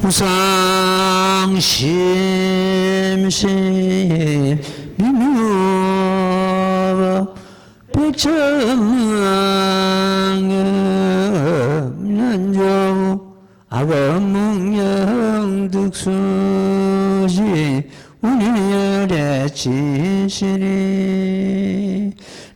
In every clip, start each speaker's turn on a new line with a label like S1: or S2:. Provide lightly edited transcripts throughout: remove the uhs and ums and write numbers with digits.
S1: 무상심시 미묘 백천만년 아범문경 득수시 운열의 지시리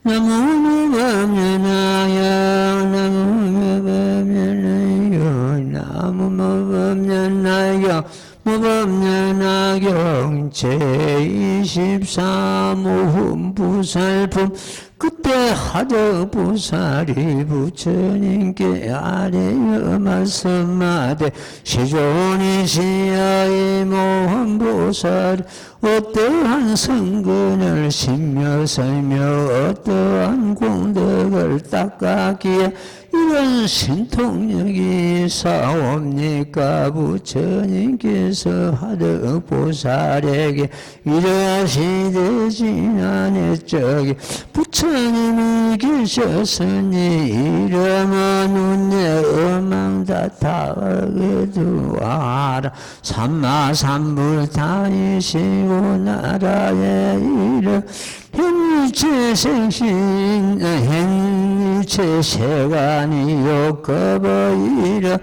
S1: 나무무범년하여 나무무범년하여 나무무범년하여 무범년하경 제23호흠 부살품 그때 하덕부살이 부처님께 아래여 말씀하되 시존이시여의 모험보살 어떠한 성근을 심며 설며 어떠한 공덕을 닦았기에 이런 신통력이 사옵니까? 부처님께서 하덕보살에게 이러시되 지난해 적에 부처님이 계셨으니 이러면 운내 음망다타하게 두어라 삼마삼불 다니시고 나라에 이르 현일체 생신 현일체 세관이요 겁어이르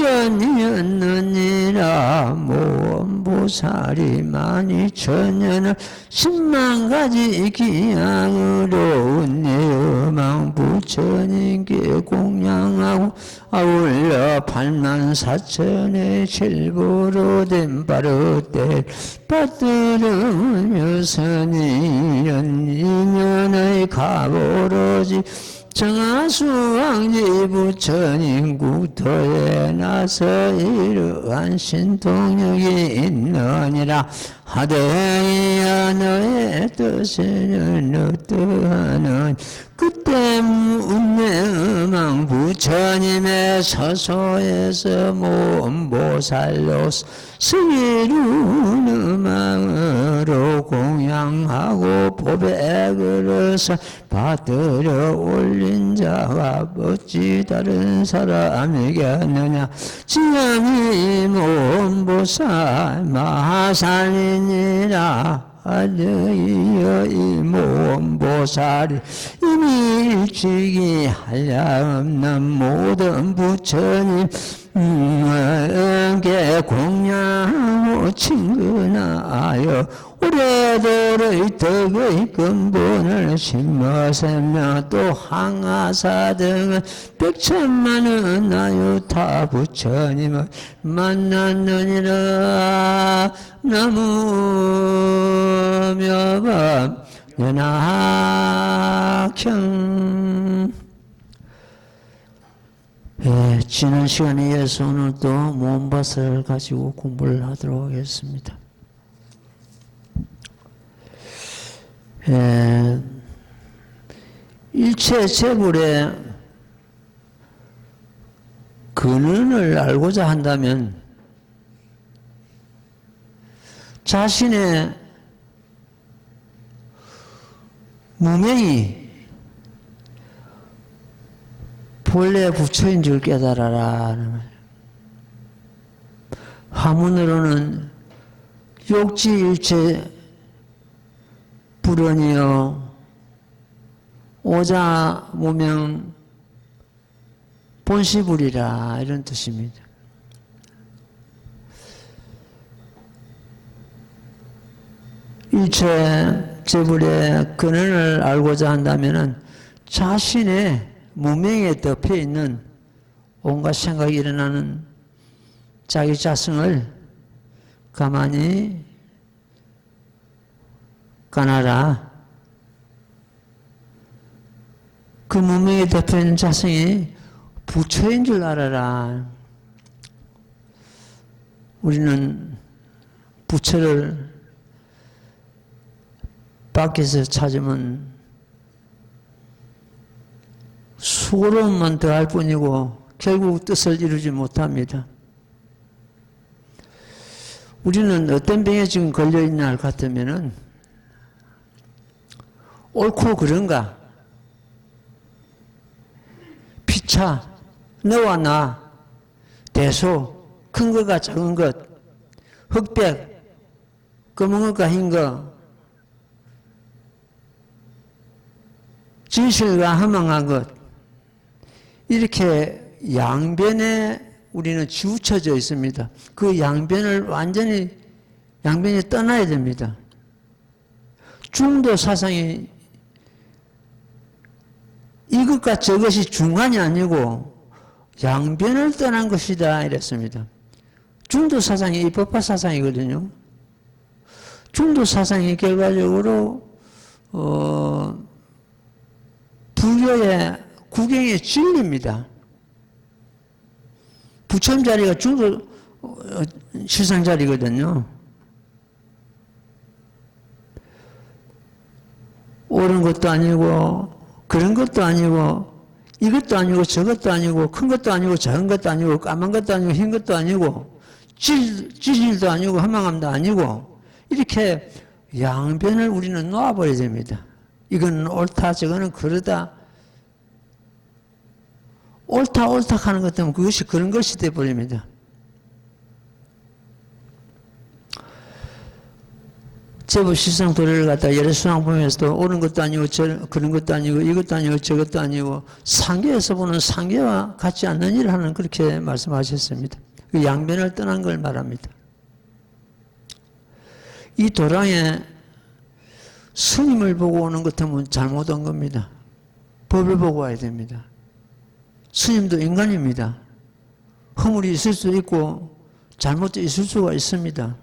S1: 희연이었느니라 모험보살이 만이천년을 10만가지 기양으로 운내음왕 부처님께 공양하고 아울러 84,000의 칠부로 된 바르때 받들으며 선이 인연의 가보로지 정하수왕지 부처님 국토에 나서 이러한 신통력이 있느니라 하되야 너의 뜻은 어떠하는 그때 운명망 부처님의 서소에서 모험보살로서 스리룬 음악으로 공양하고 보배그릇을 받들어 올린 자가 어찌 다른 사람이겠느냐 지연이 모험보살 마하살이니라 하늘이여 이 모험보살이 이미 일찍이 한량없는 모든 부처님 께 공양하고 친근하여 오래도록 덕의 근본을 심어세며 또 항아사 등은 100천만은 나유타 부처님을 만났느니라 나무묘범 연하경 지난 시간에 이어서 오늘도 모험보살을 가지고 공부를 하도록 하겠습니다. 일체 재불의 근원을 알고자 한다면 자신의 무명이 본래 부처인 줄 깨달아라. 화문으로는 욕지일체 불언이여 오자 무명 본시불이라 이런 뜻입니다. 일체 재불의 근원을 알고자 한다면 자신의 무명에 덮여 있는 온갖 생각이 일어나는 자기 자성을 가만히 까나라. 그 무명에 덮여 있는 자성이 부처인 줄 알아라. 우리는 부처를 밖에서 찾으면 수고로움만 더할 뿐이고 결국 뜻을 이루지 못합니다. 우리는 어떤 병에 지금 걸려있나 같으면은 옳고 그른가? 피차, 너와 나, 대소, 큰 것과 작은 것, 흑백, 검은 것과 흰 것, 진실과 허망한 것, 이렇게 양변에 우리는 치우쳐져 있습니다. 그 양변을 완전히 양변이 떠나야 됩니다. 중도 사상이 이것과 저것이 중간이 아니고 양변을 떠난 것이다 이랬습니다. 중도 사상이 입법화 사상이거든요. 중도 사상이 결과적으로 불교의 구경의 진리입니다. 부처님 자리가 중도 실상 자리거든요. 옳은 것도 아니고 그런 것도 아니고 이것도 아니고 저것도 아니고 큰 것도 아니고 작은 것도 아니고 까만 것도 아니고 흰 것도 아니고 찌질도 아니고 허망함도 아니고 이렇게 양변을 우리는 놓아버려야 됩니다. 이건 옳다 저거는 그러다 옳다 하는 것 때문에 그것이 그런 것이 되어버립니다. 제법 실상 도리를 갖다 예레수랑 보면서도 옳은 것도 아니고 그런 것도 아니고 이것도 아니고 저것도 아니고 상계에서 보는 상계와 같지 않는 일을 하는 그렇게 말씀하셨습니다. 그 양변을 떠난 걸 말합니다. 이 도랑에 스님을 보고 오는 것 같으면 잘못 온 겁니다. 법을 보고 와야 됩니다. 스님도 인간입니다. 허물이 있을 수도 있고 잘못도 있을 수가 있습니다.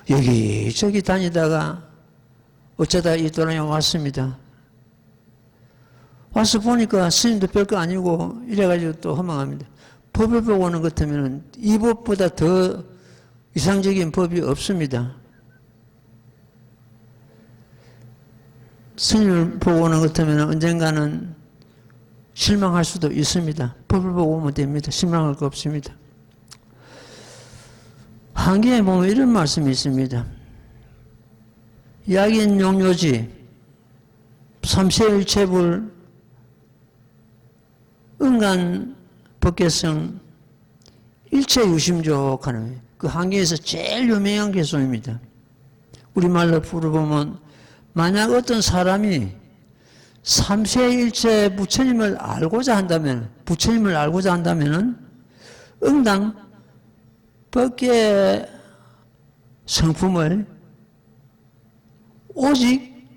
S1: 여기저기 다니다가 어쩌다 이 도랑에 왔습니다. 와서 보니까 스님도 별거 아니고 이래가지고 또 허망합니다. 법을 보고 오는 것 같으면 이 법보다 더 이상적인 법이 없습니다. 스님을 보고 오는 것 같으면 언젠가는 실망할 수도 있습니다. 법을 보고 오면 됩니다. 실망할 거 없습니다. 한계에 보면 이런 말씀이 있습니다. 약인 용료지 삼세일체불 응간 법계성 일체유심족 하는 그 한계에서 제일 유명한 개송입니다. 우리말로 풀어보면 만약 어떤 사람이 삼세일체 부처님을 알고자 한다면 응당 법계의 성품을 오직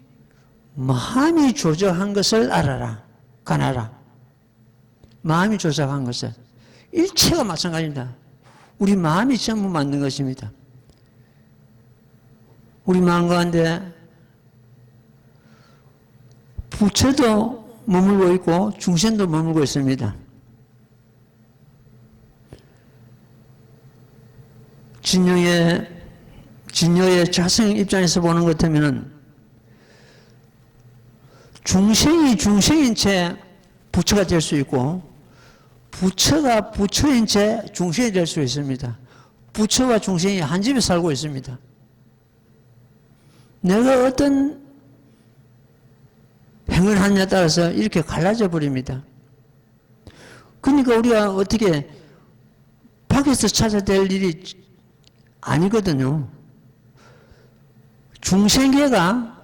S1: 마음이 조작한 것을 알아라. 가나라. 마음이 조작한 것을. 일체가 마찬가지입니다. 우리 마음이 전부 만든 것입니다. 우리 마음 가운데 부처도 머물고 있고 중생도 머물고 있습니다. 진요의 자성 입장에서 보는 것 같으면 중생이 중생인 채 부처가 될 수 있고 부처가 부처인 채 중생이 될 수 있습니다. 부처와 중생이 한 집에 살고 있습니다. 내가 어떤 행을 하느냐에 따라서 이렇게 갈라져 버립니다. 그러니까 우리가 어떻게 밖에서 찾아야 될 일이 아니거든요. 중생계가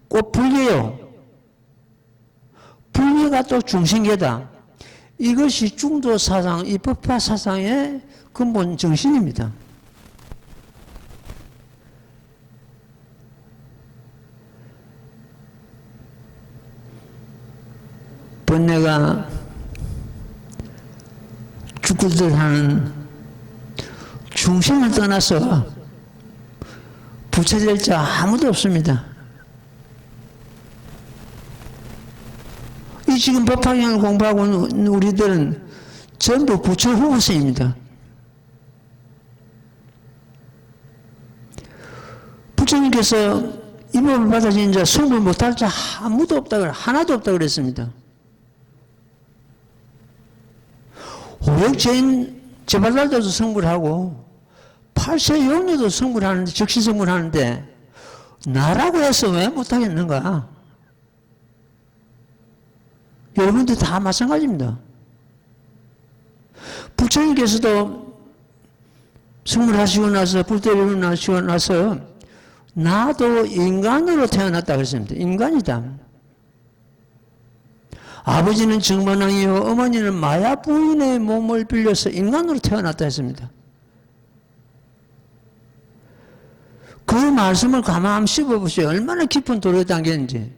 S1: 꼭 불계요. 불계가 또 중생계다. 이것이 중도 사상, 입법화 사상의 근본 정신입니다. 번뇌가 죽고 하는 중생을 떠나서 부처될 자 아무도 없습니다. 이 지금 법화경을 공부하고 있는 우리들은 전부 부처 후보생입니다. 부처님께서 이 법을 받아진 자, 성불 못할 자 아무도 없다, 하나도 없다 그랬습니다. 오역제인 제발날도도 성불하고 8세 용녀도 성불하는데, 적시 성불하는데 나라고 해서 왜 못하겠는가? 여러분들 다 마찬가지입니다. 부처님께서도 성불하시고 나서, 불때리고 나서, 나도 인간으로 태어났다 그랬습니다. 인간이다. 아버지는 정반왕이요, 어머니는 마야 부인의 몸을 빌려서 인간으로 태어났다 했습니다. 그 말씀을 가만 한번 씹어보세요. 얼마나 깊은 도로에 담겼는지.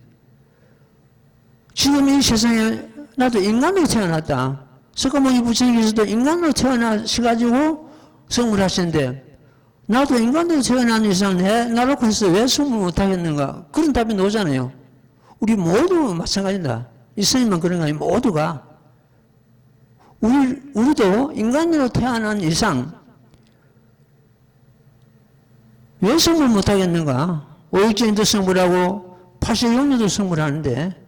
S1: 지금 이 세상에 나도 인간으로 태어났다. 석가모니 부처님께서도 인간으로 태어나셔가지고 성불하시는데, 나도 인간으로 태어난 이상 나로 해서 왜 성불 못하겠는가? 그런 답이 나오잖아요. 우리 모두 마찬가지다. 이 스님만 그런 거 아니고 모두가. 우리도 인간으로 태어난 이상 왜 성불 못하겠는가? 오육전도 성불하고 86년도 성불하는데,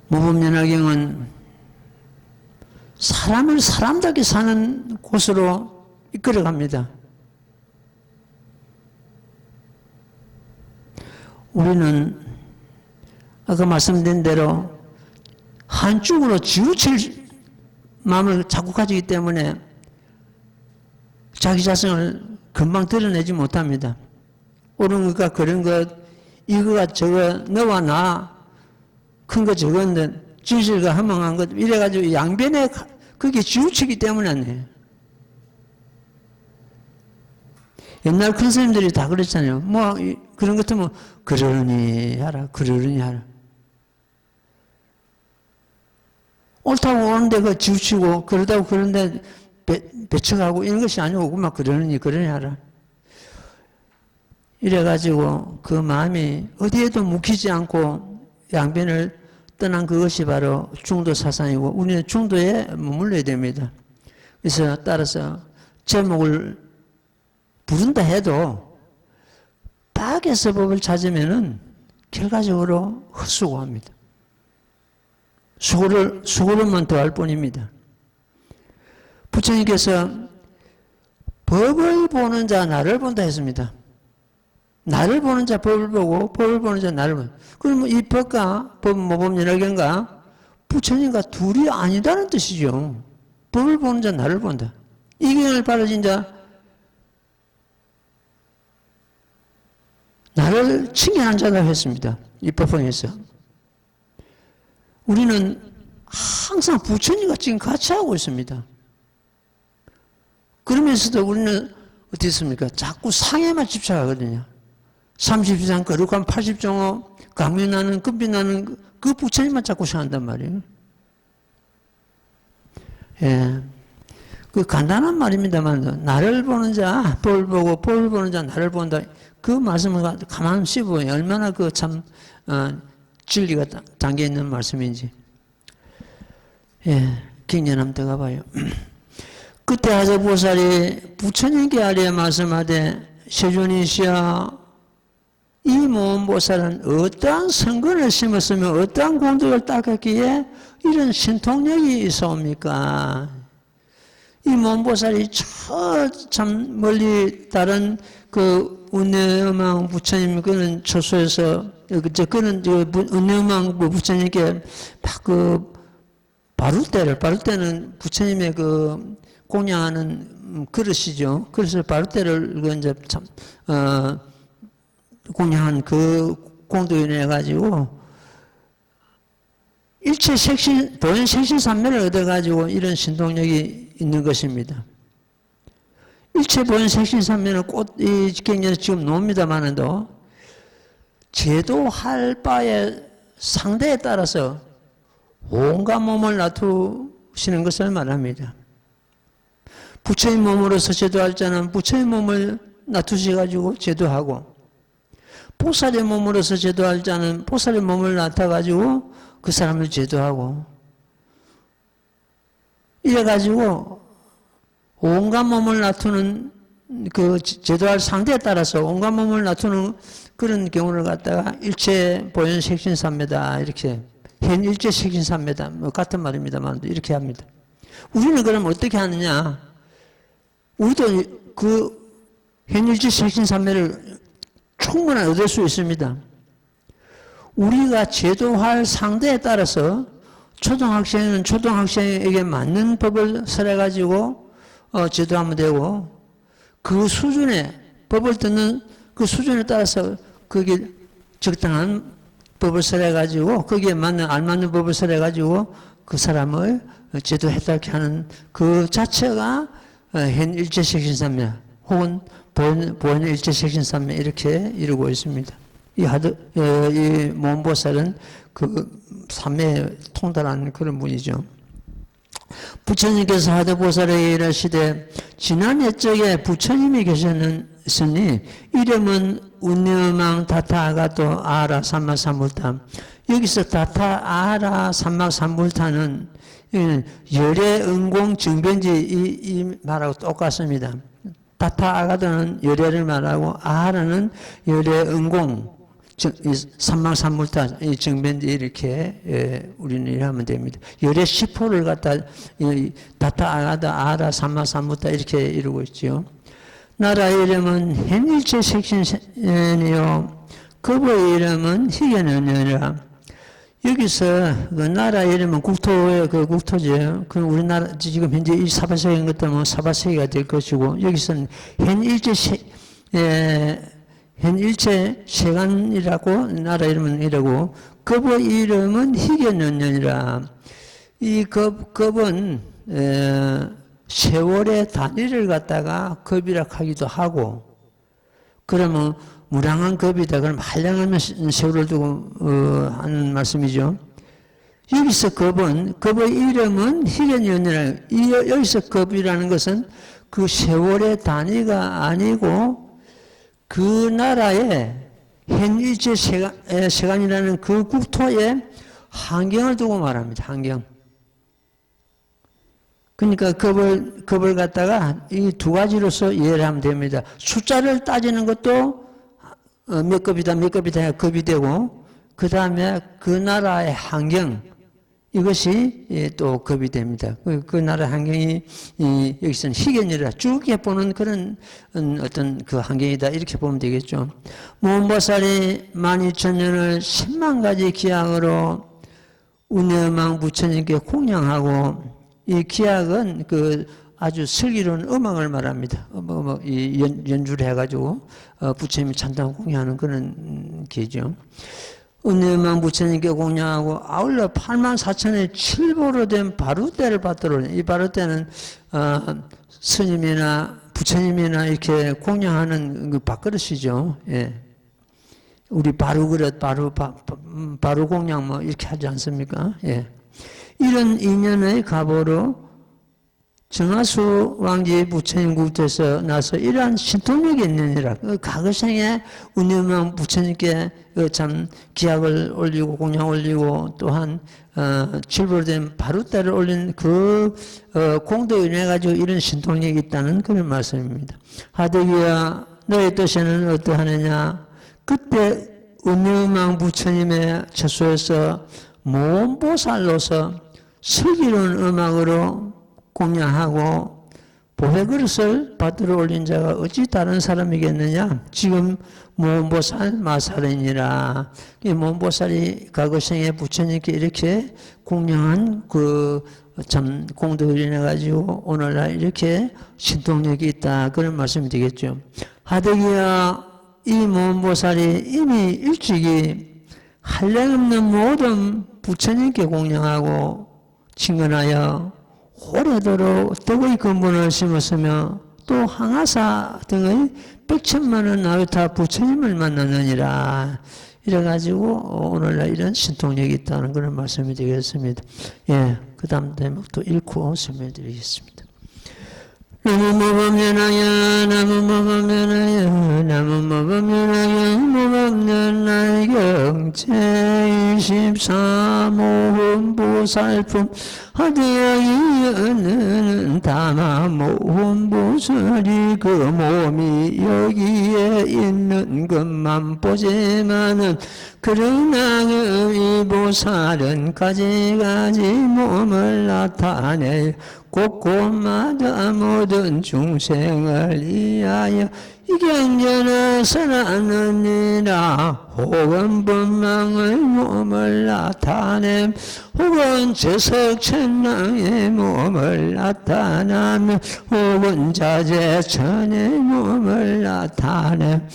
S1: 모범연화경은 사람을 사람답게 사는 곳으로 이끌어갑니다. 우리는 아까 말씀드린 대로 한쪽으로 지우칠 마음을 자꾸 가지기 때문에 자기 자성을 금방 드러내지 못합니다. 옳은 것과 그런 것, 이거가 저거, 너와 나, 큰 거 적은데, 진실과 허망한 것, 이래가지고 양변에 그게 지우치기 때문에 안 해요. 옛날 큰 스님들이 다 그랬잖아요. 뭐, 그런 것 같으면, 그러니 하라, 그러니 하라. 옳다고 오는데 그 지우치고, 그러다고 그런데 배척하고 이런 것이 아니고, 그만 그러니 하라. 이래가지고 그 마음이 어디에도 묵히지 않고 양변을 떠난 그것이 바로 중도 사상이고, 우리는 중도에 머물러야 됩니다. 그래서 따라서 제목을 부른다 해도 박에서 법을 찾으면은 결과적으로 헛수고합니다. 수고를만 더할 뿐입니다. 부처님께서 법을 보는 자 나를 본다 했습니다. 나를 보는 자 법을 보고, 법을 보는 자 나를 본다. 그러면 이 법과 모범연화경과 부처님과 둘이 아니다는 뜻이죠. 법을 보는 자 나를 본다. 이 경을 바라진 자 나를 칭찬한 자다 했습니다. 이 법화에서. 우리는 항상 부처님과 지금 같이 하고 있습니다. 그러면서도 우리는 어떻게 했습니까? 자꾸 상에만 집착하거든요. 30이상 거룩한 80종호 강민하는 급빈하는 그 부처님만 자꾸 생각한단 말이에요. 예. 그 간단한 말입니다만, 나를 보는 자 법을 보고, 법을 보는 자 나를 본다. 그 말씀을 가만히 씹어요. 얼마나 그 참 진리가 담겨 있는 말씀인지. 예. 경전 한번 더 가봐요. 그때 하자보살이 부처님께 아뢰어 말씀하되, 세존이시여, 이 모험보살은 어떠한 성근을 심었으며 어떠한 공덕을 닦았기에 이런 신통력이 있사옵니까? 이 모험보살이 참 멀리 다른 그 운내음왕 부처님 그는 처소에서 그는 운내음왕 부처님께 막 그 바룰대는 부처님의 그 공양하는 그릇이죠. 그래서 바룰대를 이제 참 공양한 그 공덕에 인해 가지고 일체 색신 보현 색신삼매를 얻어 가지고 이런 신동력이 있는 것입니다. 일체 보현 색신삼매는 이 경전에서 지금 나옵니다만도 제도할 바의 상대에 따라서 온갖 몸을 놔두시는 것을 말합니다. 부처의 몸으로서 제도할 자는 부처의 몸을 놔두셔가지고 제도하고, 보살의 몸으로서 제도할 자는 보살의 몸을 나타가지고 그 사람을 제도하고, 이래가지고 온갖 몸을 놔두는 그 제도할 상대에 따라서 온갖 몸을 놔두는 그런 경우를 갖다가 일체 보현 색신삼매다, 이렇게 현 일체 색신삼매다, 뭐 같은 말입니다만 이렇게 합니다. 우리는 그럼 어떻게 하느냐? 우리도 그 현일체 색신삼매를 충분히 얻을 수 있습니다. 우리가 제도할 상대에 따라서 초등학생은 초등학생에게 맞는 법을 설해가지고 지도하면 되고, 그 수준에, 법을 듣는 그 수준에 따라서 그게 적당한 법을 설해가지고, 거기에 맞는, 알맞는 법을 설해가지고 그 사람을 지도했다고 하는 그 자체가 현 일체색신산매 혹은 보현 일체색신산매 이렇게 이루고 있습니다. 이 모험보살은 그 삼매에 통달하는 그런 분이죠. 부처님께서 하도보살에게 이르시되 지난 옛적에 부처님이 계셨으니 이름은 운명망 다타아가도 아라 삼마삼불타. 여기서 다타아라 삼마삼불타는 열애 은공 정변지 이 말하고 똑같습니다. 다타아가도는 열애를 말하고 아라는 열애 은공 삼망삼불타 정변지 이렇게 우리는 일하면 됩니다. 열애 10호를 갖다 다타아가다 아라 삼마삼불타 이렇게 이루고 있죠. 나라 이름은 현일체 색신이요 급의 이름은 희견은이라. 여기서 그 나라 이름은 국토의 그 국토죠. 그 우리나라 지금 현재 이 사바세계인 것 때문에 사바세계가 될 것이고, 여기서는 현일체 세간이라고 나라 이름은 이라고, 급의 이름은 희견연년이라. 이 급은 세월의 단위를 갖다가 급이라 하기도 하고, 그러면 무량한 급이다. 그럼 한량한 세월을 두고 하는 말씀이죠. 여기서 급의 이름은 희견연이라. 여기서 급이라는 것은 그 세월의 단위가 아니고 그 나라의 현일체 세간이라는 그 국토의 환경을 두고 말합니다. 환경. 그러니까 급을 갖다가 이 두 가지로서 이해를 하면 됩니다. 숫자를 따지는 것도 몇 급이다 해야 급이 되고, 그 다음에 그 나라의 환경, 이것이 또 급이 됩니다. 그 나라 환경이 여기서는 희견이라 쭉 해보는 그런 어떤 그 환경이다 이렇게 보면 되겠죠. 모험보살이 12,000년을 10만 가지 기약으로 운여망 부처님께 공양하고, 이 기약은 그 아주 슬기로운 음악을 말합니다. 연주를 해가지고 부처님이 찬양 공양하는 그런 기죠. 운여망 부처님께 공양하고 아울러 84,000의 7보로 된 바루대를 받들어. 이 바루대는 스님이나 부처님이나 이렇게 공양하는 그 밥그릇이죠. 예. 우리 바루그릇, 바루 공양 뭐 이렇게 하지 않습니까? 예. 이런 인연의 가보로 정하수 왕지 부처님 국토에서 나서 이러한 신통력이 있느니라. 과거생에 운여망 부처님께 참 기약을 올리고 공양 올리고 또한 칠보로 된 바루대를 올린 그 공도에 인해 가지고 이런 신통력이 있다는 그런 말씀입니다. 하대기야 너의 뜻에는 어떠하느냐. 그때 운여망 부처님의 처소에서 모험보살로서 슬기로운 음악으로 공양하고 보배그릇을 받들어 올린 자가 어찌 다른 사람이겠느냐. 지금 모험보살 마살이니라. 이 모험보살이 과거생에 부처님께 이렇게 공양한 그 참 공덕을 인해 가지고 오늘날 이렇게 신통력이 있다 그런 말씀이 되겠죠. 하대기야 이 모험보살이 이미 일찍이 한량없는 모든 부처님께 공양하고 친근하여 오래도록 덕의 근본을 심었으며 또 항아사 등의 100천만원 나루타 부처님을 만났느니라. 이래가지고 오늘날 이런 신통력이 있다는 그런 말씀이 되겠습니다. 예, 그 다음 대목도 읽고 설명드리겠습니다. 나무모범면하여 나무모범면하여 나무모범면하여 모범면하여 제24모험보살품 하대하기에는 다마 모험보살이 그 몸이 여기에 있는 것만 보지만은 그러나 이 보살은 가지가지 몸을 나타내 곳곳마다 모든 중생을 위하여 이경전에서나느니라 혹은 법망의 몸을 나타냄 혹은 재석천랑의 몸을 나타나며 혹은 자재천의 몸을 나타냄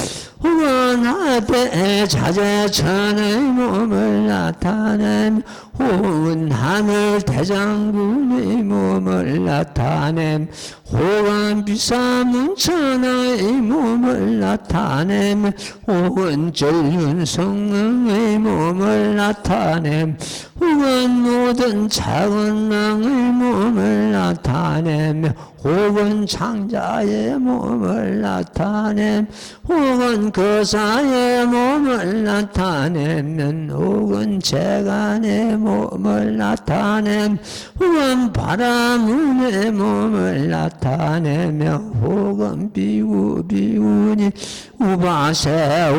S1: 혹은 하대 자재천의 몸을 나타냄 혹은 하늘 대장군의 몸을 나타냄 혹은 비사문 천하의 몸을 나타냄 혹은 전륜 성령의 몸을 나타냄 혹은 모든 작은 망의 몸을 나타내며 혹은 창자의 몸을 나타냄 혹은 거사의 몸을 나타내면 혹은 재간의 몸을 나타냄 혹은 바라문의 몸을 나타내며 혹은 비운이 우바의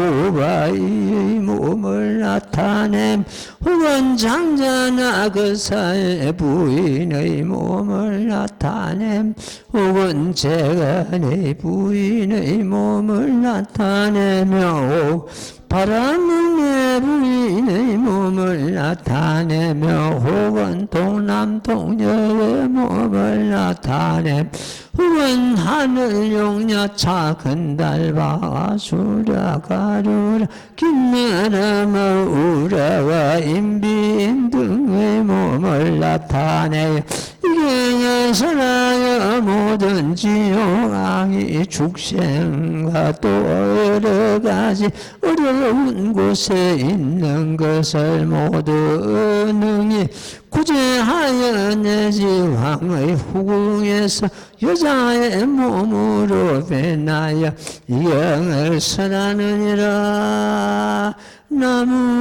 S1: 몸을 나타냄 혹은 장자나 거사의 부인의 몸을 나타냄 혹은 재간의 부인의 몸을 나타내며 바람의 부인의 몸을 나타내며 혹은 동남 동녀의 몸을 나타내 혹은 하늘 용녀 작은 달바 수라 가루라 김나라마 우라와 인비인 등의 몸을 나타내요. 이경에서나여 모든 지옥왕이 축생과 또 여러 가지 어려운 곳에 있는 것을 모두 능히 구제하여 내지 왕의 후궁에서 여자의 몸으로 변하여 이경을 설하느니라. 나무며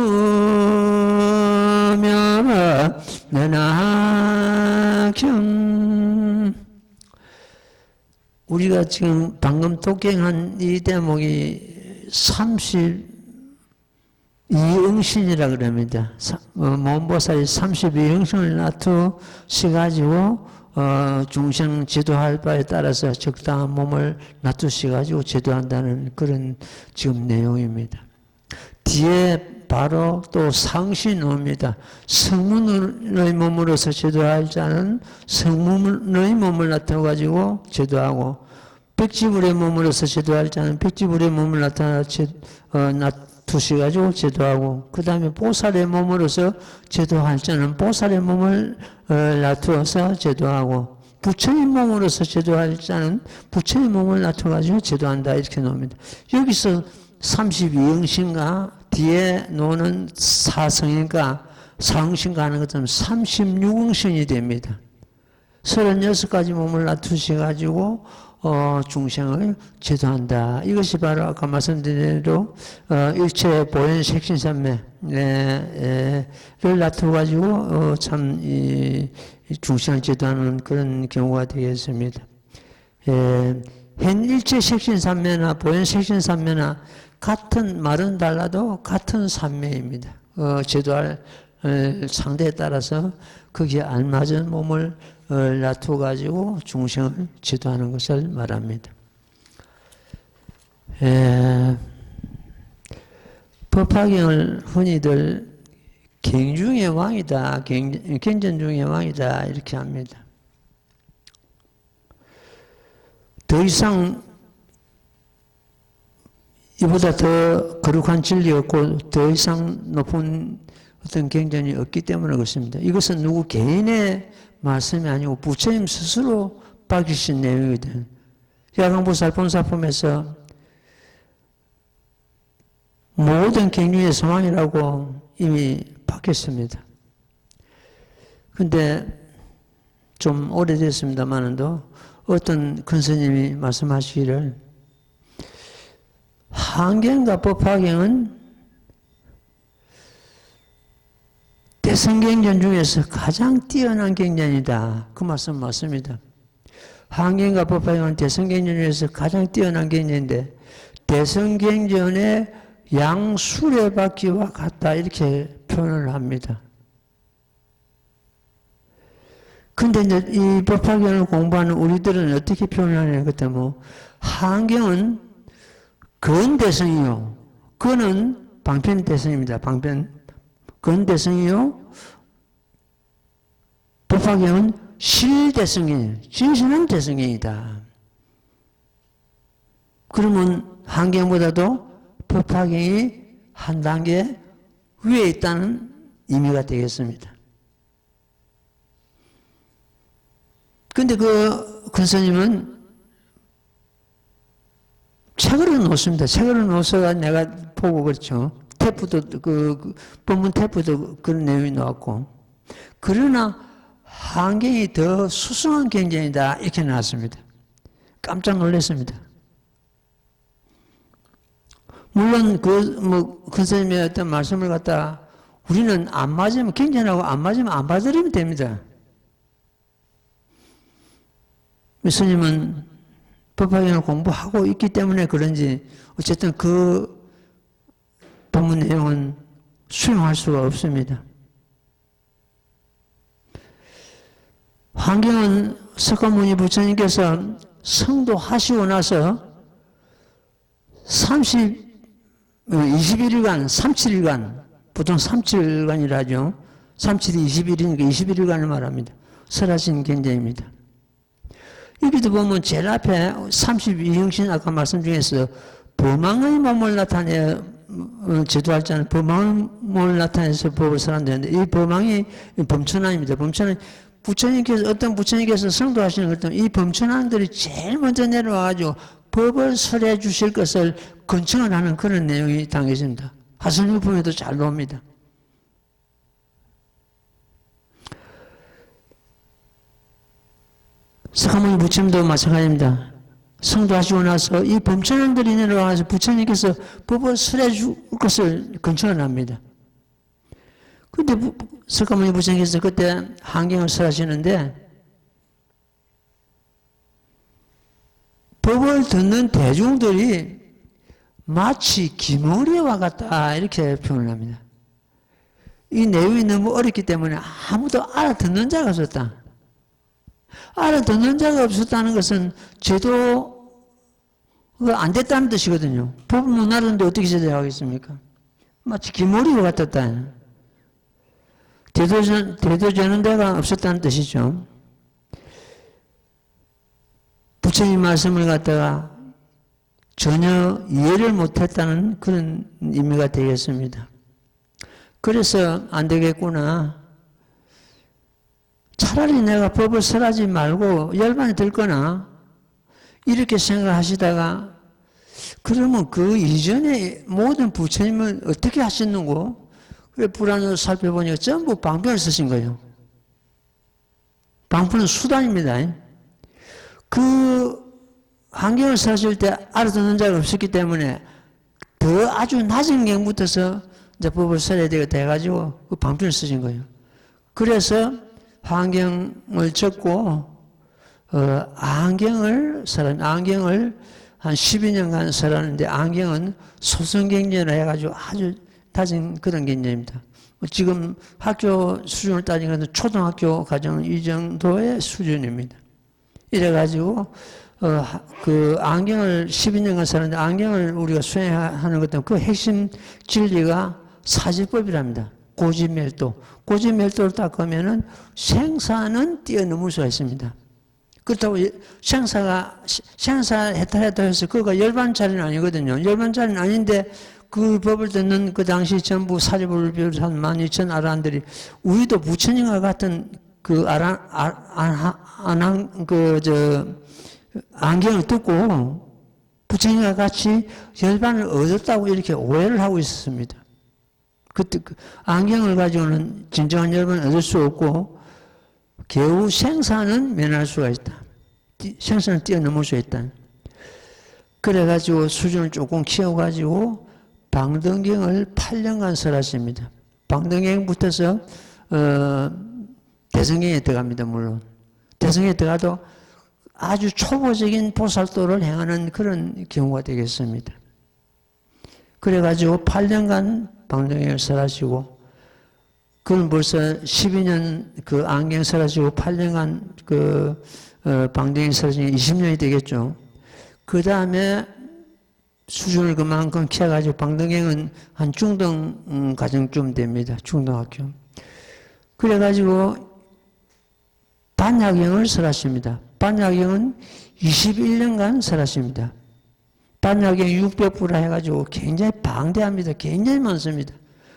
S1: 나나경. 우리가 지금 방금 독경한 이 대목이 32응신이라 그럽니다. 모험보살이 32응신을 놔두셔가지고 중생 지도할 바에 따라서 적당한 몸을 놔두셔가지고 지도한다는 그런 지금 내용입니다. 뒤에 바로 또 상신 옵니다. 성문의 몸으로서 제도할 자는 성문의 몸을 나타내가지고 제도하고, 백지불의 몸으로서 제도할 자는 백지불의 몸을 놔두셔가지고 제도하고, 그 다음에 보살의 몸으로서 제도할 자는 보살의 몸을 놔두어서 제도하고, 부처의 몸으로서 제도할 자는 부처의 몸을 놔두어가지고 제도한다. 이렇게 나옵니다. 여기서 32응신과 뒤에 노는 사성인가 사응신가 하는 것처럼 36응신이 됩니다. 36가지 몸을 놔두셔가지고 중생을 제도한다. 이것이 바로 아까 말씀드린 대로 일체 보현 색신산매를 놔두어가지고 참 이 중생을 제도하는 그런 경우가 되겠습니다. 현 일체 색신산매나 보현 색신산매나 같은 말은 달라도 같은 산매입니다. 제도할 상대에 따라서 거기에 알맞은 몸을 놔두어가지고 중생을 제도하는 것을 말합니다. 법화경을 흔히들 갱중의 왕이다, 갱전 중의 왕이다 이렇게 합니다. 더 이상 이보다 더 거룩한 진리 없고 더 이상 높은 어떤 경전이 없기 때문에 그렇습니다. 이것은 누구 개인의 말씀이 아니고 부처님 스스로 밝히신 내용이거든요. 야광보살 본사품에서 모든 경륜의 소망이라고 이미 밝혔습니다. 근데 좀 오래됐습니다만도 어떤 큰 스님이 말씀하시기를 한경과 법화경은 대성경전 중에서 가장 뛰어난 경전이다. 그 말씀 맞습니다. 한경과 법화경은 대성경전 중에서 가장 뛰어난 경전인데 대성경전의 양수레바퀴와 같다 이렇게 표현을 합니다. 근데 이제 이 법화경을 공부하는 우리들은 어떻게 표현하냐 그때 한경은 건대성이요. 건은 방편대성입니다. 방편. 건대성이요. 법화경은 실대성이에요. 진실한 대성이다. 그러면 한경보다도 법화경이 한 단계 위에 있다는 의미가 되겠습니다. 근데 그 권스님은 책으로 놓습니다. 책으로 놓아서 내가 보고 그렇죠. 테프도, 본문 테프도 그런 내용이 나왔고. 그러나 한경이 더 수승한 경전이다. 이렇게 나왔습니다. 깜짝 놀랐습니다. 물론 권스님의 어떤 말씀을 갖다 우리는 안 맞으면, 경전하고 안 맞으면 안 받아들이면 됩니다. 스님은 법화경을 공부하고 있기 때문에 그런지 어쨌든 그 본문 내용은 수용할 수가 없습니다. 환경은 석가모니 부처님께서 성도하시고 나서 21일간, 37일간, 보통 37일간이라 하죠. 37이 21일이니까 21일간을 말합니다. 설하신 경전입니다. 여기도 보면 제일 앞에 32형신 아까 말씀 중에서 범왕의 몸을 나타내 제도할 자는 범왕의 몸을 나타내서 법을 설한다는데 이 범왕이 범천왕입니다. 범천왕 부처님께서 어떤 부처님께서 성도하시는 것 때문에 이 범천왕들이 제일 먼저 내려와가지고 법을 설해 주실 것을 건청을 하는 그런 내용이 담겨있습니다. 하선유품에도 잘 나옵니다. 석가모니 부처님도 마찬가지입니다. 성도하시고 나서 이 범천왕들이 내려와서 부처님께서 법을 설해 줄 것을 건청을 합니다. 근데 석가모니 부처님께서 그때 한경을 설하시는데 법을 듣는 대중들이 마치 기머리와 같다 이렇게 표현을 합니다. 이 내용이 너무 어렵기 때문에 아무도 알아듣는 자가 없었다. 알아듣는 자가 없었다는 것은 제도가 안 됐다는 뜻이거든요. 법을 못 알았는데 어떻게 제도하겠습니까? 마치 기머리와 같았다. 대도되는 데가 없었다는 뜻이죠. 부처님 말씀을 갖다가 전혀 이해를 못했다는 그런 의미가 되겠습니다. 그래서 안 되겠구나. 차라리 내가 법을 설하지 말고 열반이 들거나 이렇게 생각하시다가 그러면 그 이전에 모든 부처님은 어떻게 하셨는고? 그래 불안을 살펴보니까 전부 방편을 쓰신 거예요. 방편은 수단입니다. 그 환경을 사실 때 알아듣는 자가 없었기 때문에 더 아주 낮은 경부터서 이제 법을 설해야 돼가지고 그 방편을 쓰신 거예요. 그래서 환경을 적고 안경을 한 12년간 설하는데 안경은 소성경전을 해가지고 아주 낮은 그런 경전입니다. 지금 학교 수준을 따지면 초등학교 과정 이 정도의 수준입니다. 이래가지고 그 안경을 12년간 사는데 안경을 우리가 수행하는 것 때문에 그 핵심 진리가 사지법이랍니다. 고지멸도. 고지멸도를 닦으면은 생사는 뛰어넘을 수가 있습니다. 그렇다고 생사 해탈했다 해서 그거가 열반짜리는 아니거든요. 열반짜리는 아닌데 그 법을 듣는 그 당시 전부 사지법을 비롯한 12,000 아라한들이 우리도 부처님과 같은 그 안경을 뜯고 부처님과 같이 열반을 얻었다고 이렇게 오해를 하고 있었습니다. 그때 그 안경을 가지고는 진정한 열반을 얻을 수 없고 겨우 생사는 면할 수가 있다. 생사는 뛰어넘을 수 있다. 그래가지고 수준을 조금 키워가지고 방등경을 8년간 설하십니다. 방등경부터서 대성경에 들어갑니다. 물론 대성경에 들어가도 아주 초보적인 보살도를 행하는 그런 경우가 되겠습니다. 그래가지고 8년간 방등경을 설하시고 그건 벌써 12년 그 안경 설하시고 8년간 그 방등경 설하시니 20년이 되겠죠. 그 다음에 수준을 그만큼 키워가지고 방등행은 한 중등 과정쯤 됩니다. 중등학교. 그래가지고 반야경을 설하십니다. 반야경은 21년간 설하십니다. 반야경 600부라 해가지고 굉장히 방대합니다. 굉장히 많습니다.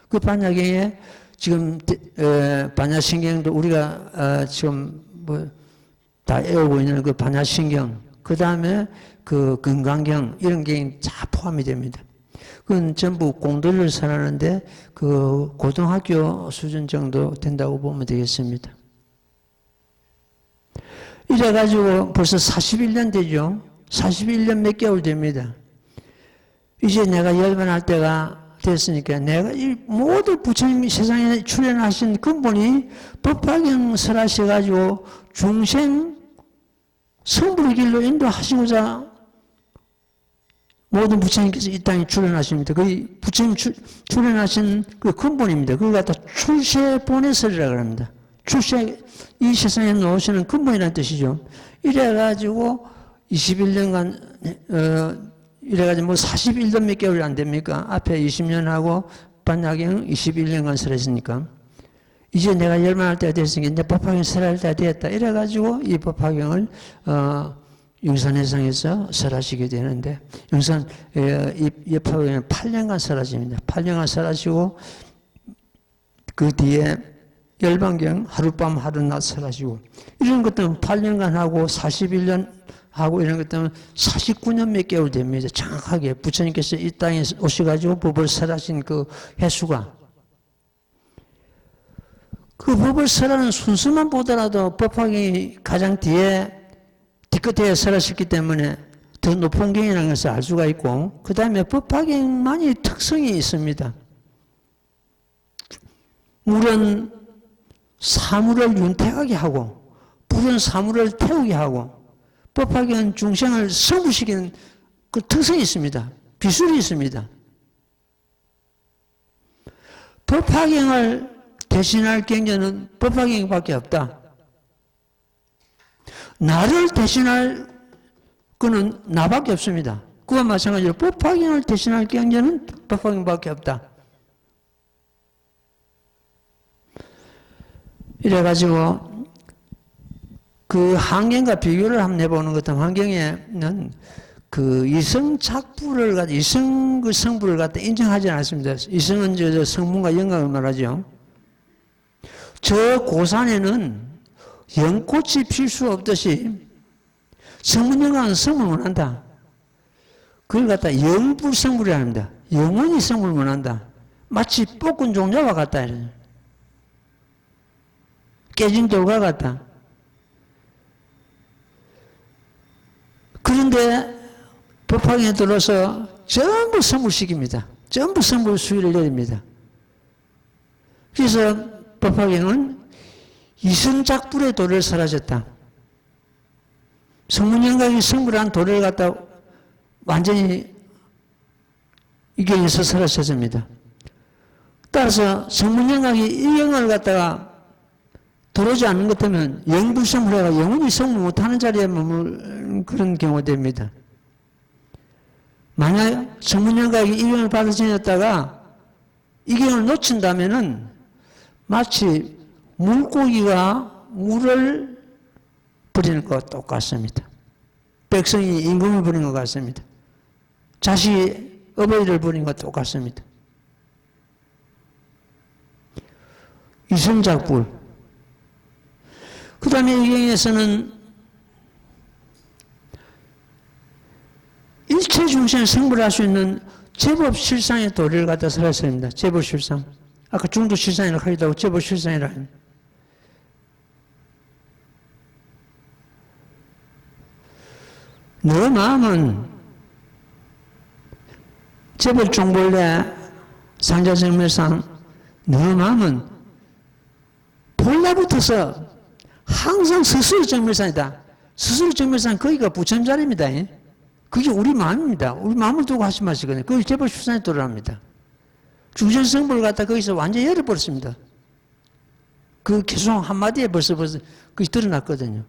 S1: 그 반야경에 지금 반야신경도 우리가 지금 뭐 다 애우고 있는 그 반야신경, 그 다음에 그 건강경 이런 경이 다 포함이 됩니다. 그건 전부 공들을 설하는데 그 고등학교 수준 정도 된다고 보면 되겠습니다. 이래가지고 벌써 41년 되죠. 41년 몇 개월 됩니다. 이제 내가 열반할 때가 됐으니까 내가 이 모든 부처님이 세상에 출연하신 근본이 법화경 설하셔가지고 중생 성불의 길로 인도하시고자 모든 부처님께서 이 땅에 출연하십니다. 그 부처님 출연하신 그 근본입니다. 그걸 갖다 출세본의설이라고 합니다. 출세, 이 세상에 놓으시는 근본이라는 뜻이죠. 이래가지고 21년간, 이래가지고 뭐 41년 몇 개월 안 됩니까? 앞에 20년하고 반야경 21년간 설했으니까. 이제 내가 열만할 때가 됐으니까 이제 법화경 설할 때가 됐다. 이래가지고 이 법화경을, 용산해상에서 설하시게 되는데, 용산, 이 법화경은 8년간 설하십니다. 8년간 설하시고, 그 뒤에 열반경 하룻밤 하룻낮 설하시고, 이런 것들은 8년간 하고 41년 하고 이런 것들은 49년 몇 개월 됩니다. 정확하게 부처님께서 이 땅에 오셔가지고 법을 설하신 그 횟수가. 그 법을 설하는 순수만 보더라도 법화경이 가장 뒤끝에 설하셨기 때문에 더 높은 경이라는 것을 알 수가 있고, 그 다음에 법화경만이 특성이 있습니다. 물은 사물을 윤택하게 하고, 불은 사물을 태우게 하고, 법화경은 중생을 성불시키는 그 특성이 있습니다. 비술이 있습니다. 법화경을 대신할 경전은 법화경밖에 없다. 나를 대신할 그는 나밖에 없습니다. 그와 마찬가지로 법화경을 대신할 경전은 법화경밖에 없다. 이래가지고 그 환경과 비교를 한번 해보는 것 같으면 환경에는 그 이성작부를 갖다 이성 그 성부를 갖다 인정하지 않습니다. 이성은 저 성문과 영광을 말하죠. 저 고산에는 연꽃이 필 수 없듯이 성문영광은 성불 못한다. 그걸 갖다 영불성불이라 합니다. 영원히 성불 못한다. 마치 볶은 종자와 같다. 깨진 돌과 같다. 그런데 법화경에 들어서 전부 성불시킵니다. 전부 성불 수위를 내립니다. 그래서 법화경은 이성작불의 도를 설하셨다. 성문영각이 성불한 도를 갖다 완전히 이경에서 설하셨습니다. 따라서 성문영각이 이경을 갖다가 들어오지 않는 것 때문에 영불성불해가 영원히 성불 못하는 자리에 머물 그런 경우가 됩니다. 만약 성문영각이 이경을 받아 지녔다가 이경을 놓친다면은 마치 물고기가 물을 버리는 것과 똑같습니다. 백성이 임금을 버리는 것 같습니다. 자식이 어버이를 버리는 것과 똑같습니다. 이성작불. 그 다음에 이 경에서는 일체 중생을 성불할 수 있는 제법실상의 도리를 갖다 설했습니다. 제법실상. 아까 중도실상이라고 하기도 하고 제법실상이라 합니다. 너 마음은 제법종본래 상자정멸상 너 마음은 본래부터서 항상 스스로 정멸상이다. 스스로 정멸상 거기가 부처님 자리입니다. 그게 우리 마음입니다. 우리 마음을 두고 하지 마시거든요. 그걸 제법실상에 돌아갑니다. 중생성불을 갖다 거기서 완전히 열어버렸습니다. 그 개송 한마디에 벌써 그게 드러났거든요.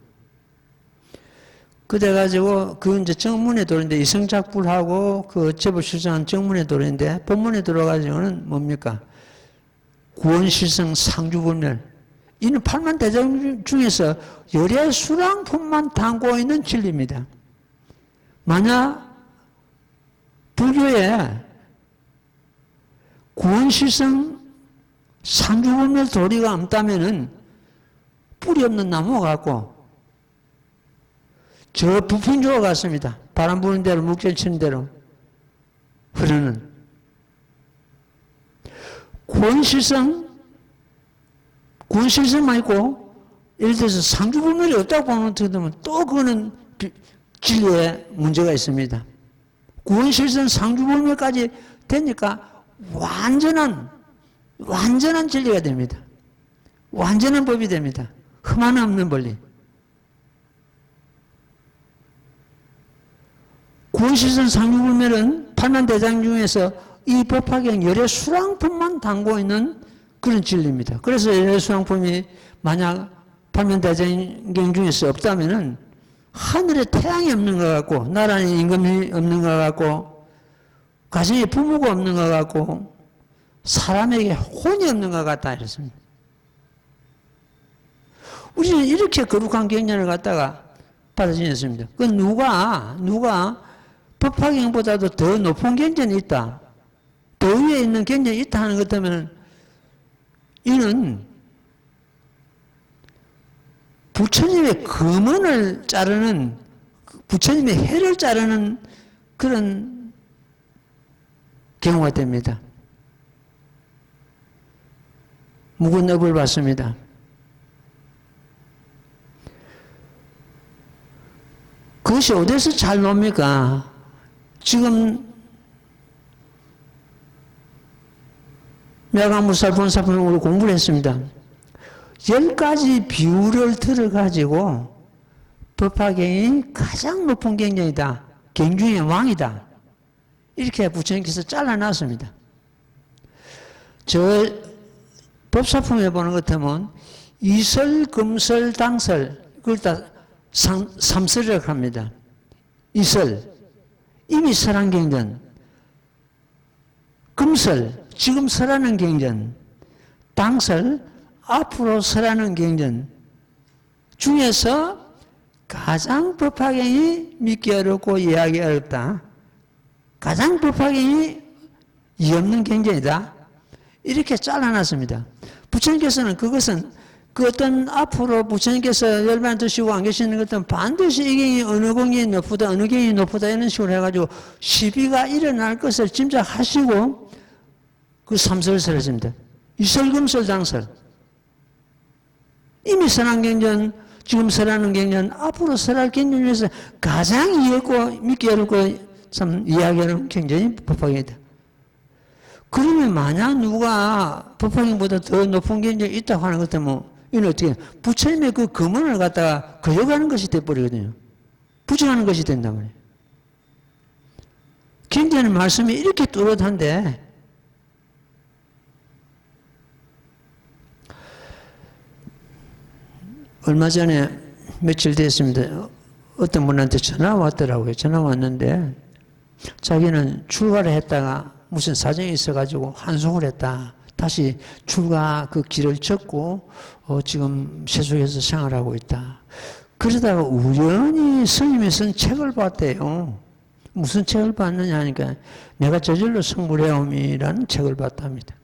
S1: 그래가지고 그 이제 정문에 들어오는데 이성작불하고 그 제법실성한 정문에 들어오는데 본문에 들어가지고는 뭡니까? 구원실성 상주불멸. 이는 8만 대장 중에서 열의 수랑품만 담고 있는 진리입니다. 만약 불교에 구원실성 상주불멸 도리가 없다면은 뿌리 없는 나무 같고 저 부핀조와 같습니다. 바람 부는 대로 물결 치는 대로 흐르는 구원실성만 있고 예를 들어서 상주불멸이 없다고 보면 어떻게 되면 또 그거는 진리에 문제가 있습니다. 구원실성 상주불멸까지 되니까 완전한 진리가 됩니다. 완전한 법이 됩니다. 흠 하나 없는 권리. 구원실성 상주불멸은 8만 대장 중에서 이 법화경 열의 수랑품만 담고 있는 그런 진리입니다. 그래서 열의 수랑품이 만약 8만 대장 중에서 없다면은 하늘에 태양이 없는 것 같고 나라에 임금이 없는 것 같고 가정에 부모가 없는 것 같고 사람에게 혼이 없는 것 같다 이랬습니다. 우리는 이렇게 거룩한 경전을 갖다가 받아 지녔습니다. 그 누가 법화경보다도 더 높은 경전이 있다. 더 위에 있는 경전이 있다 하는 것 때문에 이는 부처님의 금언을 자르는, 부처님의 해를 자르는 그런 경우가 됩니다. 묵은 업을 받습니다. 그것이 어디서 잘 놉니까? 지금 매강무살 본사품으로 공부를 했습니다. 10가지 비율을 들어가지고 법화경이 가장 높은 경전이다. 경중의 왕이다. 이렇게 부처님께서 잘라놨습니다. 저 법사품에 보는 것 같으면 이설, 금설, 당설 그걸 다 3설이라고 합니다. 이설, 이미 설한 경전. 금설, 지금 설하는 경전. 당설, 앞으로 설하는 경전 중에서 가장 법화경이 믿기 어렵고 이해하기 어렵다. 가장 법화경이 이 없는 경전이다. 이렇게 잘라놨습니다. 부처님께서는 그것은 그 어떤 앞으로 부처님께서 열반 드시고 안 계시는 것은 반드시 이 경이 어느 경이 높다, 어느 경이 높다 이런 식으로 해가지고 시비가 일어날 것을 짐작하시고 그 3설을 설했습니다. 이설, 금설, 당설. 이미 설한 경전, 지금 설하는 경전, 앞으로 설할 경전 중에서 가장 이해했고 믿기 어렵고 참 이해하기 어려운 경전이 법화경이다. 그러면 만약 누가 법화경보다 더 높은 경전이 있다고 하는 것 때문에 이는 어떻게 부처님의 그 금언을 갖다가 거역하는 것이 돼버리거든요. 부정하는 것이 된단 말이에요. 경전의 말씀이 이렇게 뚜렷한데 얼마 전에 며칠 됐습니다. 어떤 분한테 전화 왔더라고요. 전화 왔는데 자기는 출가를 했다가 무슨 사정이 있어가지고 환송을 했다. 다시 출가 그 길을 쳤고 지금 세속에서 생활하고 있다. 그러다가 우연히 스님이 쓴 책을 봤대요. 무슨 책을 봤느냐 하니까 내가 저절로 성불해옴이라는 책을 봤답니다.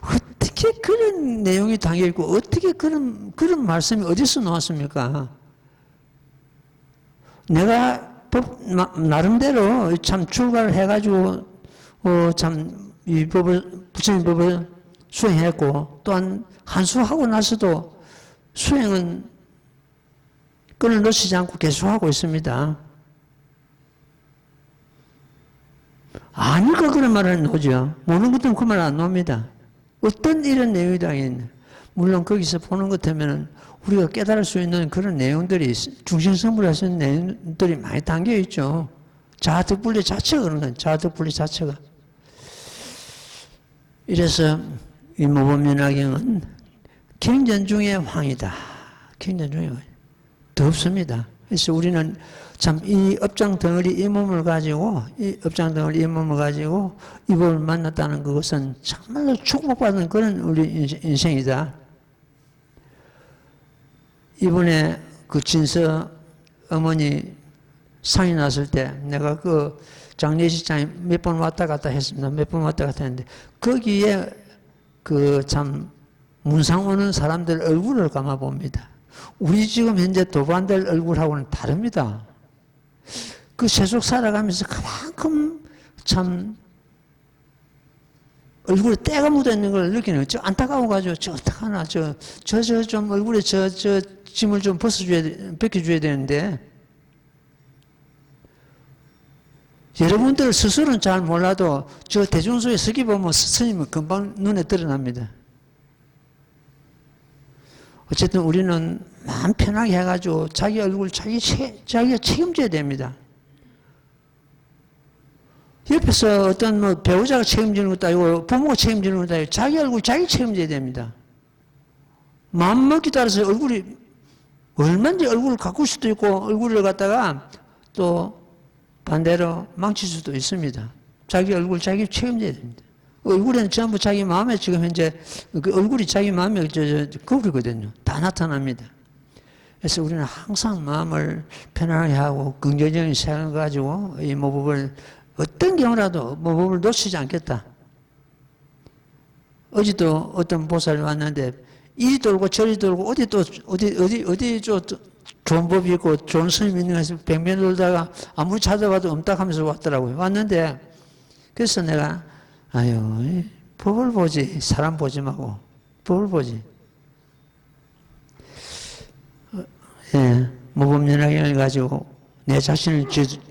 S1: 어떻게 그런 내용이 담겨있고 어떻게 그런 말씀이 어디서 나왔습니까? 내가 나름대로 참 출가를 해가지고 참 이 법을 부처님 법을 수행했고 또한 한수하고 나서도 수행은 끊어놓지 않고 계속하고 있습니다. 아니까 그런 말을 놓죠. 모르는 것들은 그 말 안 놉니다. 어떤 이런 내용이 당했나. 물론 거기서 보는 것 같으면 우리가 깨달을 수 있는 그런 내용들이 중심성불할 수 있는 내용들이 많이 담겨 있죠. 자아득분리 자체가 그런 거예요. 자아득분리 자체가. 이래서 이 모범연화경은 경전 중의 왕이다. 경전 중의 왕. 더 없습니다. 그래서 우리는 참 이 업장 덩어리 이 몸을 가지고 이 법을 만났다는 그것은 정말로 축복받은 그런 우리 인생이다. 이번에 그 진서 어머니 상이 났을 때 내가 그 장례식장에 몇 번 왔다 갔다 했습니다. 몇 번 왔다 갔다 했는데 거기에 그 참 문상 오는 사람들 얼굴을 감아 봅니다. 우리 지금 현재 도반들 얼굴하고는 다릅니다. 그 세속 살아가면서 그만큼 참 얼굴에 때가 묻어 있는 걸 느끼는 거죠. 안타까워가지고 저 어떡하나 저 좀 얼굴에 저 짐을 좀 벗겨줘야 되는데 여러분들 스스로는 잘 몰라도 저 대중소에 서기 보면 스님은 금방 눈에 드러납니다. 어쨌든 우리는 마음 편하게 해가지고 자기 얼굴 자기가 책임져야 됩니다. 옆에서 어떤 뭐 배우자가 책임지는 것도 아니고 부모가 책임지는 것도 아니고 자기 얼굴 자기 책임져야 됩니다. 마음먹기 따라서 얼굴이 얼마든지 얼굴을 가꿀 수도 있고 얼굴을 갖다가 또 반대로 망칠 수도 있습니다. 자기 얼굴 자기 책임져야 됩니다. 얼굴에는 전부 자기 마음에 지금 현재 그 얼굴이 자기 마음에 거울이거든요. 다 나타납니다. 그래서 우리는 항상 마음을 편안하게 하고 긍정적인 생각을 가지고 이 모법을 어떤 경우라도 모법을 놓치지 않겠다. 어제도 어떤 보살이 왔는데 이리 돌고 저리 돌고 어디 좋은 법이 있고 좋은 스님이 있는 것을 백면 돌다가 아무리 찾아봐도 없다 하면서 왔더라고요. 왔는데 그래서 내가 아유 법을 보지 사람 보지 말고 법을 보지. 예, 모범연락을 가지고 내 자신을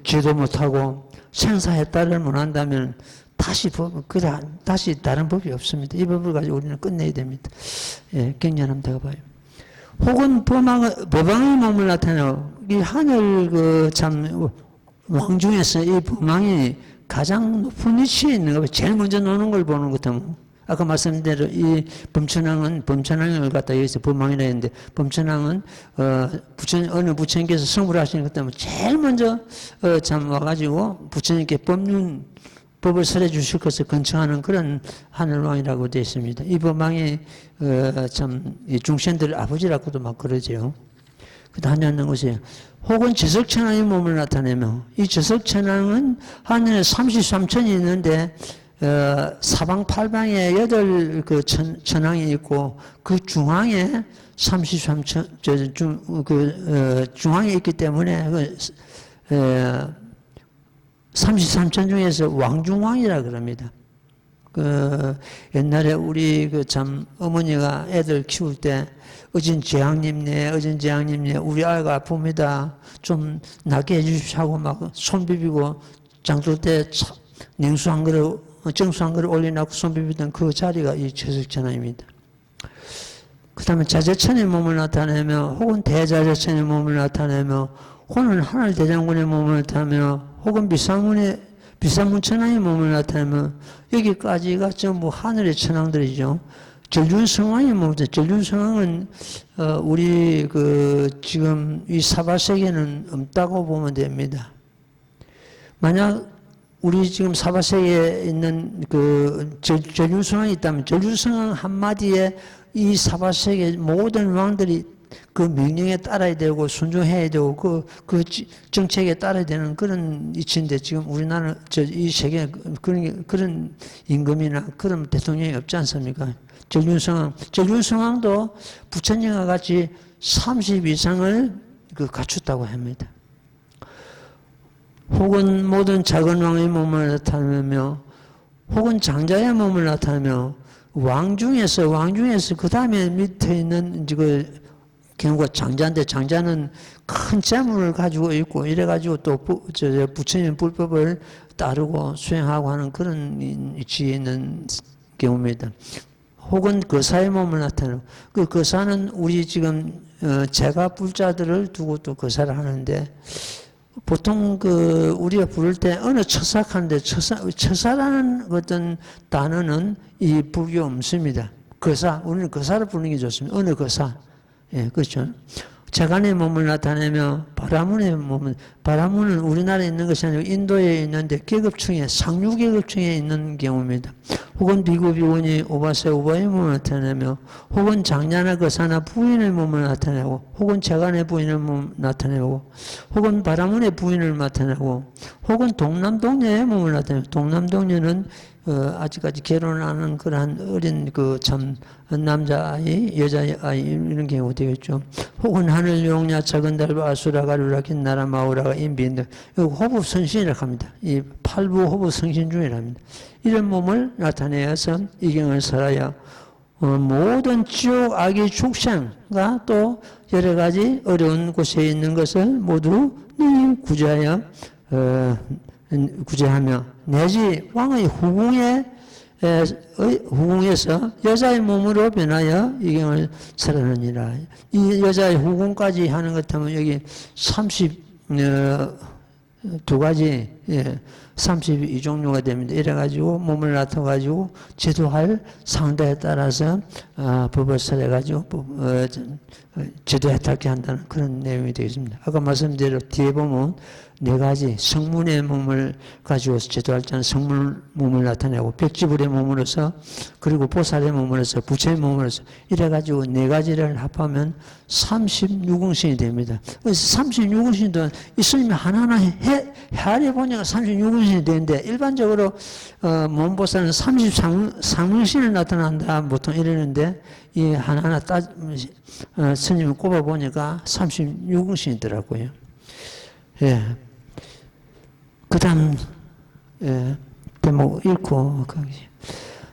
S1: 지도 못하고 생사에 따를 못한다면 다시 다른 법이 없습니다. 이 법을 가지고 우리는 끝내야 됩니다. 예, 경련하면 되가 봐요. 혹은 법왕의 몸을 나타내요. 이 하늘 참 왕중에서 이 법왕이 가장 높은 위치에 있는 거, 제일 먼저 노는 걸 보는 것도 아까 말씀드린 대로 이 범천왕을 갖다 여기서 법왕이라 했는데 범천왕은 어느 부처님께서 성불 하시는 것 때문에 제일 먼저 참 와가지고 부처님께 법을 설해 주실 것을 근청하는 그런 하늘왕이라고 되어 있습니다. 이 법왕이 참 중생들 아버지라고도 막 그러죠. 그다 하냐는 것이 혹은 저석천왕의 몸을 나타내며 이 저석천왕은 하늘에 33천이 있는데 사방팔방에 8 천왕이 있고 그 중앙에 33천 중앙에 있기 때문에 33천 중에서 왕중왕이라 그럽니다. 옛날에 우리 참 어머니가 애들 키울 때 어진 재앙님네 우리 아이가 아픕니다. 좀 낫게 해주십시오 하고 막 손 비비고 장돌 때 냉수 한 그릇 정수 한 그릇 올려놓고 손 비비던 그 자리가 이 저석천왕입니다. 그 다음에 자재천의 몸을 나타내며 혹은 대자재천의 몸을 나타내며 혹은 하늘대장군의 몸을 나타내며 혹은 비상문천왕의 몸을 나타내며 여기까지가 전부 하늘의 천왕들이죠. 절준성왕의 몸이죠. 절준성왕은 우리 지금 이 사바세계는 없다고 보면 됩니다. 만약 우리 지금 사바세계에 있는 절준성왕이 있다면 절준성왕 한마디에 이 사바세계 모든 왕들이 그 명령에 따라야 되고 순종해야 되고 그 정책에 따라야 되는 그런 이치인데 지금 우리나라 이 세계에 그런 임금이나 그런 대통령이 없지 않습니까? 절준성왕도 부처님과 같이 30 이상을 갖췄다고 합니다. 혹은 모든 작은 왕의 몸을 나타내며 혹은 장자의 몸을 나타내며 왕 중에서 그 다음에 밑에 있는 경우가 장자인데 장자는 큰 재물을 가지고 있고 이래가지고 또 부처님 불법을 따르고 수행하고 하는 그런 위치에 있는 경우입니다. 혹은 거사의 몸을 나타내고 그 거사는 우리 지금 제가 불자들을 두고 또 거사를 하는데 보통 우리가 부를 때 어느 처사하는데 처사라는 어떤 단어는 이 불교 없습니다. 거사 우리는 거사를 부르는 게 좋습니다. 어느 거사. 예, 그렇죠. 재간의 몸을 나타내며 바라문의 몸은, 바라문은 우리나라에 있는 것이 아니고 인도에 있는데 계급층에, 상류 계급층에 있는 경우입니다. 혹은 비구, 비구니, 오바세, 오바의 몸을 나타내며, 혹은 장녀나 거사나 부인의 몸을 나타내고, 혹은 재간의 부인의 몸을 나타내고, 혹은 바라문의 부인을 나타내고, 혹은 동남동녀의 몸을 나타내고, 동남동녀는 아직까지 결혼 안 한 그러한 어린 남자아이, 여자아이, 이런 경우가 되겠죠. 혹은 하늘 용야, 작은 달, 아수라, 가루라, 긴나라, 마우라가 인비인데, 이거 호부 성신이라고 합니다. 이 팔부 호부 성신 중이랍니다. 이런 몸을 나타내어서 이경을 설하여 모든 지옥, 악의 축생과 또 여러 가지 어려운 곳에 있는 것을 모두 구제하여, 구제하며 내지 왕의 후궁에서 여자의 몸으로 변하여 이경을 설하느니라. 이 여자의 후궁까지 하는 것 하면 여기 32가지, 32종류가 됩니다. 이래가지고 몸을 나타가지고 지도할 상대에 따라서 법을 설해가지고 지도에 닿게 한다는 그런 내용이 되겠습니다. 아까 말씀드린 뒤에 보면 4가지 성문의 몸을 가지고서 지도할 자는 성문 몸을 나타내고 벽지불의 몸으로서 그리고 보살의 몸으로서 부처의 몸으로서 이래가지고 4가지를 합하면 36응신이 됩니다. 그래서 36응신도 이 스님이 하나하나 헤아려 보니까 36응신이 되는데 일반적으로 몸보살은 33응신을 나타난다 보통 이러는데 이 하나하나 스님이 꼽아보니까 36응신이더라고요. 예. 그 다음, 대목 읽고,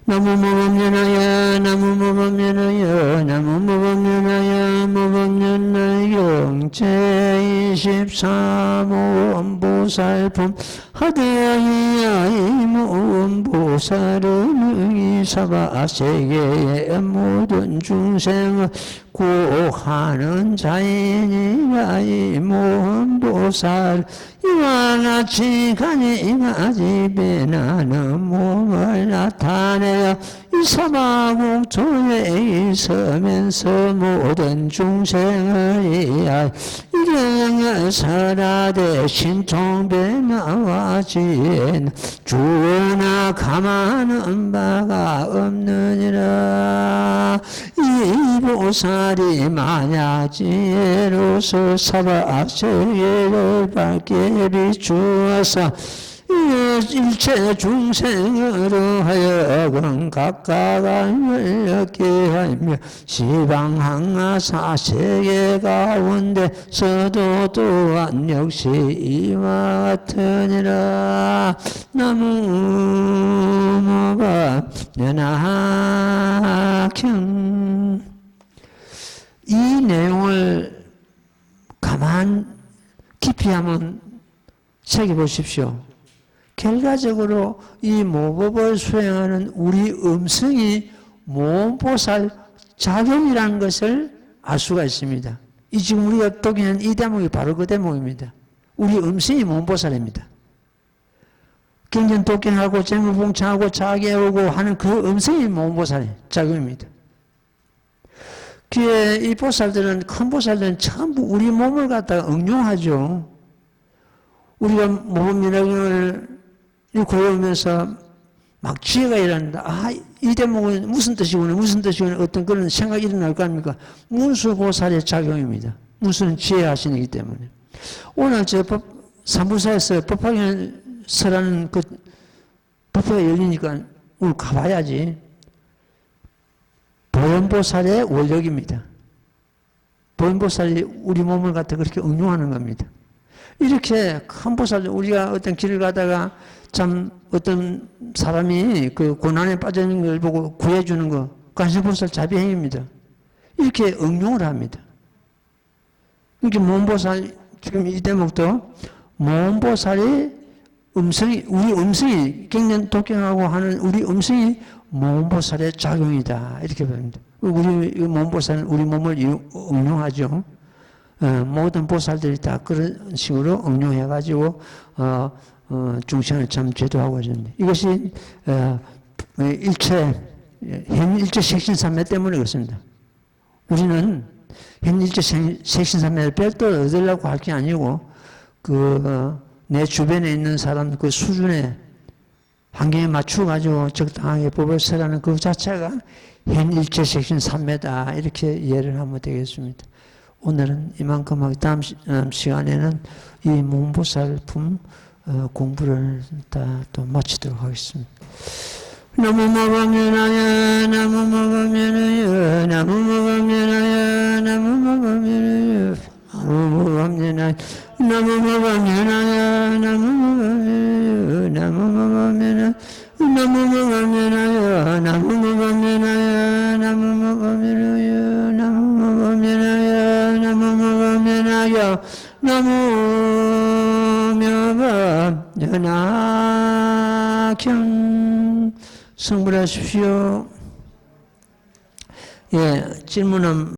S1: 나무 모범연하여, 나무 모범연하여, 나무 모범연하여, 모범연하여, 영체 23호 원보살품, 하대하이 무원보살은 의사바 세계의 모든 중생을 구하는 자인이라 이 무원보살 이와 같이 가니가 집에 나는 몸을 나타내어 이 사마국토에 있으면서 모든 중생을 이하여 이경을 설하되 신통변화와 지혜는 주나 가만한 바가 없느니라. 이 보살이 만약 지혜로서 사바세계를 밝게 비추어서 일체 중생으로 하여금 각각 열렸게 하며 시방항하 사세계 가운데서도 또한 역시 이와 같으니라. 나무모가 연하경. 이 내용을 깊이 한번 새겨보십시오. 결과적으로 이 모법을 수행하는 우리 음성이 모험보살 작용이라는 것을 알 수가 있습니다. 이 지금 우리가 독일한 이 대목이 바로 그 대목입니다. 우리 음성이 모험보살입니다. 경전 독경하고 재무봉창하고 자기하고 하는 그 음성이 모험보살의 작용입니다. 그에 이 보살들은, 큰 보살들은 전부 우리 몸을 갖다가 응용하죠. 우리가 모범민학을 고려하면서 막 지혜가 일어난다. 이 대목은 무슨 뜻이구나, 무슨 뜻이구나, 어떤 그런 생각이 일어날 거 아닙니까? 문수보살의 작용입니다. 문수는 지혜하시기 때문에. 오늘 사무사에서 법화경 설하는 그 법회가 열리니까 오늘 가봐야지. 보현보살의 원력입니다. 보현보살이 우리 몸을 갖다 그렇게 응용하는 겁니다. 이렇게 큰 보살, 우리가 어떤 길을 가다가 참 어떤 사람이 그 고난에 빠져 있는 걸 보고 구해주는 거, 관세보살 자비행입니다. 이렇게 응용을 합니다. 이렇게 모험보살, 지금 이 대목도 모험보살이 우리 음성이 경전 독경하고 하는 우리 음성이 모험보살의 작용이다. 이렇게 봅니다. 우리 모험보살은 우리 몸을 응용하죠. 모든 보살들이 다 그런 식으로 응용해가지고, 중생을 참 제도하고 있는데, 이것이, 일체 색신삼매 때문에 그렇습니다. 우리는 현일체 색신삼매를 별도로 얻으려고 할 게 아니고 내 주변에 있는 사람 그 수준에 환경에 맞춰가지고 적당하게 법을 쓰라는 그 자체가 현일체 색신삼매다 이렇게 이해를 하면 되겠습니다. 오늘은 이만큼 하고 다음 시간에는 이 문보살품 공부를 다 또 마치도록 하겠습니다. 나무마밤연하야 나무마밤연하야 나무마밤연하야 나무마밤연하야 나무마밤연하야 나무마밤연하야 나무마밤연하야 나무마밤연하야 나무마밤연하야 나무마밤연하야 나무마밤연하야 나무마밤연하야 나무마밤연하야 나무마밤연하경 성불하십시오. 예, 질문은